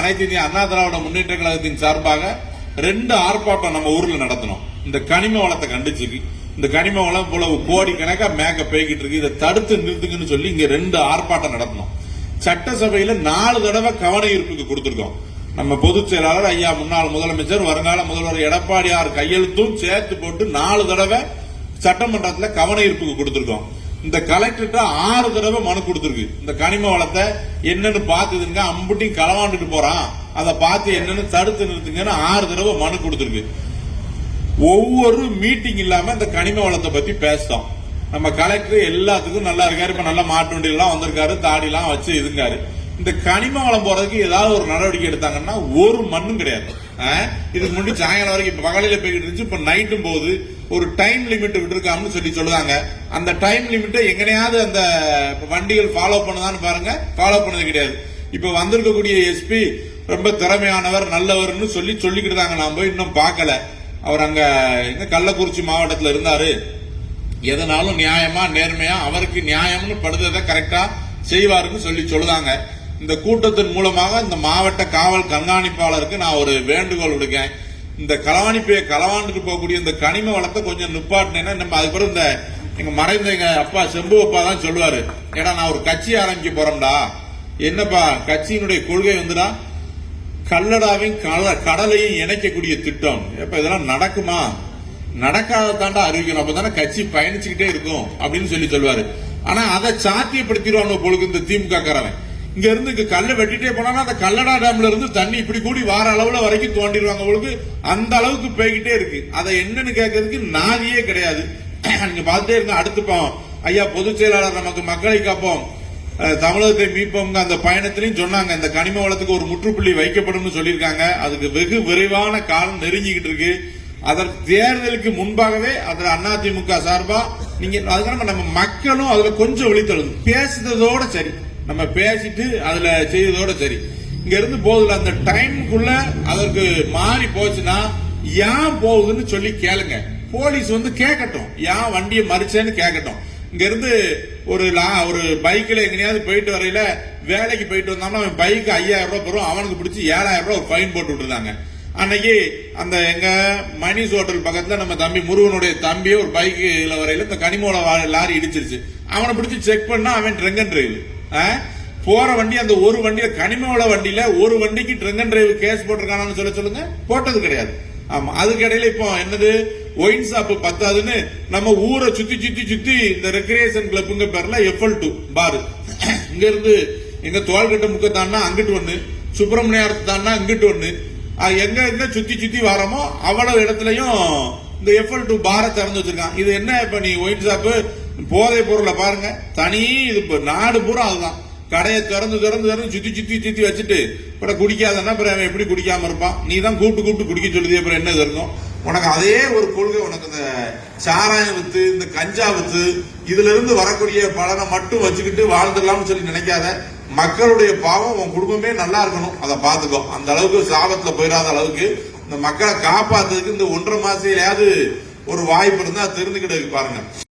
அனைத்து இந்திய அண்ணா திராவிட முன்னேற்ற கழகத்தின் சார்பாக 2 ஆர்ப்பாட்டம் நம்ம ஊர்ல நடத்தணும். இந்த கனிம வளத்தை கண்டிச்சு இந்த கனிம வளம் போல கோடிக்கணக்கா மேக்க போய்கிட்டு இருக்கு, இதை தடுத்து நிறுத்துங்கன்னு சொல்லி இங்க 2 ஆர்ப்பாட்டம் நடத்தணும். சட்டசபையில 4 தடவை கவன ஈர்ப்புக்கு கொடுத்திருக்கோம். நம்ம பொதுச் செயலாளர் ஐயா முன்னாள் முதலமைச்சர் வருங்கால முதல்வர் எடப்பாடியார் கையெழுத்தும் சேர்த்து போட்டு 4 தடவை சட்டமன்றத்தில் கவன ஈர்ப்புக்கு கொடுத்திருக்கோம். இந்த கலெக்டர்கிட்ட 6 தடவை மனு கொடுத்திருக்கு. இந்த கனிம வளத்தை என்னன்னு பாத்துதுங்க, அம்புட்டியும் களவாண்டுட்டு போறான், அதை பார்த்து என்னன்னு தடுத்து நிறுத்துங்கன்னு 6 தடவை மனு கொடுத்திருக்கு. ஒவ்வொரு மீட்டிங் இல்லாம இந்த கனிம வளத்தை பத்தி பேசுறோம். நம்ம கலெக்டர் எல்லாத்துக்கும் நல்லா இருக்காரு, இப்ப நல்ல மாட்டு வண்டி எல்லாம் வந்திருக்காரு, தாடி எல்லாம் வச்சு இதுங்காரு. இந்த கனிம வளம் போறதுக்கு ஏதாவது ஒரு நடவடிக்கை எடுத்தாங்கன்னா ஒரு மண்ணும் கிடையாது. இதுக்கு முன்னாடி சாயங்காலம் வரைக்கும் இப்ப பகலில போய்கிட்டு இருந்துச்சு, இப்ப நைட்டும் போது ஒரு டைம் லிமிட் விட்டுருக்காங்கன்னு சொல்லி சொல்லுவாங்க. அந்த டைம் லிமிட்டை எங்கனையாவது அந்த வண்டிகள் ஃபாலோ பண்ணுதான்னு பாருங்க, ஃபாலோ பண்ணது கிடையாது. இப்ப வந்திருக்கக்கூடிய எஸ்பி ரொம்ப திறமையானவர் நல்லவர்னு சொல்லிக்கிட்டு தாங்க. நான் போய் இன்னும் பார்க்கல. அவர் அங்க எங்க கள்ளக்குறிச்சி மாவட்டத்தில் இருந்தாரு. எதனாலும் நியாயமா நேர்மையா அவருக்கு நியாயம்னு படுறதை கரெக்டா செய்வாருன்னு சொல்லுதாங்க. இந்த கூட்டத்தின் மூலமாக இந்த மாவட்ட காவல் கண்காணிப்பாளருக்கு நான் ஒரு வேண்டுகோள் விடுக்கேன். இந்த களவாண்டுட்டு போகக்கூடிய இந்த கனிம வளத்தை கொஞ்சம் நிப்பாட்டினேன்னா நம்ம அதுக்கு பிறகு இந்த எங்க மறைந்த எங்க அப்பா செம்பு அப்பா தான் சொல்லுவாரு, ஏடா நான் ஒரு கட்சி ஆரம்பிக்க போறேன்டா. என்னப்பா கட்சியினுடைய கொள்கை வந்துடா கல்லடாவையும் கடலையும் இணைக்கக்கூடிய திட்டம். எப்ப இதெல்லாம் நடக்குமா? நடக்காத தாண்டா அறிவிக்கணும், அப்பதானே கட்சி பயணிச்சுக்கிட்டே இருக்கும் அப்படின்னு சொல்லுவாரு. ஆனா அதை சாத்தியப்படுத்திடுவாங்க பொழுது இந்த திமுக காரவன். இங்க இருந்து கல்லை வெட்டிட்டே போனா அந்த கல்லடா டேம்ல இருந்து தண்ணி இப்படி கூடி வார அளவுல வரைக்கும் தோண்டிடுவாங்க பொழுது அந்த அளவுக்கு போய்கிட்டே இருக்கு. அதை என்னன்னு கேட்கறதுக்கு நாதியே கிடையாது. நீங்க பார்த்துட்டே இருங்க. அடுத்து ஐயா பொதுச் செயலாளர் நமக்கு மக்களை காப்போம் தமிழகத்தை மீட்போம் அந்த பயணத்திலையும் சொன்னாங்க, இந்த கனிம வளத்துக்கு ஒரு முற்றுப்புள்ளி வைக்கப்படும் சொல்லியிருக்காங்க. அதுக்கு வெகு விரைவான காலம் நெருங்கிக்கிட்டு இருக்கு. அதற்கு தேர்தலுக்கு முன்பாகவே அதுல அதிமுக சார்பா நீங்க அதுக்காக நம்ம மக்களும் அதுல கொஞ்சம் விழித்தெழுது பேசுறதோட சரி, நம்ம பேசிட்டு அதுல செய்யறதோட சரி. இங்க இருந்து போதுல அந்த டைமுக்குள்ள அதற்கு மாறி போச்சுன்னா ஏன் போகுதுன்னு சொல்லி கேளுங்க. போலீஸ் வந்து கேட்கட்டும், ஏன் வண்டியை மறிச்சேன்னு கேட்கட்டும். இங்க இருந்து ஒரு பைக்ல எங்கேயாவது போயிட்டு வரையில வேலைக்கு போயிட்டு வந்தாங்கன்னா அவன் பைக் 5000 ரூபாய் பெறும், அவனுக்கு பிடிச்சி 7000 ரூபாய் ஒரு ஃபைன் போட்டு விட்டுருந்தாங்க. அன்னைக்கு அந்த எங்க மணிஷ் ஹோட்டல் பக்கத்துல நம்ம தம்பி முருகனுடைய தம்பியே ஒரு பைக்ல வரையில இந்த கனிமோல லாரி இடிச்சிருச்சு. அவனை பிடிச்சி செக் பண்ணா அவன் ட்ரங்க் அண்ட் டிரைவ் போற வண்டி. அந்த ஒரு வண்டியில கனிமவள வண்டியில ஒரு வண்டிக்கு ட்ரங்க் அண்ட் டிரைவ் கேஸ் போட்டிருக்கானு சொல்லுங்க, போட்டது கிடையாது. ஆமா, அதுக்கு இடையில இப்போ என்னது ஒயின் ஷாப் பத்தாதுன்னு நம்ம ஊரை சுத்தி இந்த ரெக்ரியேஷன் கிளப்புங்க பேர்ல FL2 பாரு. இங்க இருந்து எங்க தோள்கட்ட முக்கத்தான்னா அங்கிட்டு ஒண்ணு, சுப்பிரமணியாரத்தை தான்னா இங்கிட்டு ஒண்ணு, எங்க சுத்தி வாரமோ அவ்வளவு இடத்துலயும் இந்த FL2 பாரை திறந்து வச்சிருக்கான். இது என்ன இப்ப நீ ஒயின் ஷாப்பு போதை பொருளை பாருங்க, தனி இது நாடு பூரா அதுதான். கடையை திறந்து சுத்தி வச்சுட்டு இப்ப குடிக்காதன்னா அவன் எப்படி குடிக்காம இருப்பான்? நீ தான் கூப்பிட்டு குடிக்க சொல்லுது, அப்புறம் என்ன இருக்கும் உனக்கு? அதே ஒரு கொள்கை உனக்கு. இந்த சாராயம் வித்து இந்த கஞ்சா வித்து இதுல இருந்து வரக்கூடிய பலனை மட்டும் வச்சுக்கிட்டு வாழ்ந்துடலாம்னு சொல்லி நினைக்காத. மக்களுடைய பாவம் உன் குடும்பமே நல்லா இருக்கணும், அதை பாத்துக்கோ. அந்த அளவுக்கு சாபத்துல போயிடாத அளவுக்கு இந்த மக்களை காப்பாத்துறதுக்கு இந்த 1.5 மாசத்துலயாவது ஒரு வாய்ப்பு இருந்தா தெரிஞ்சுக்கிட்டு பாருங்க.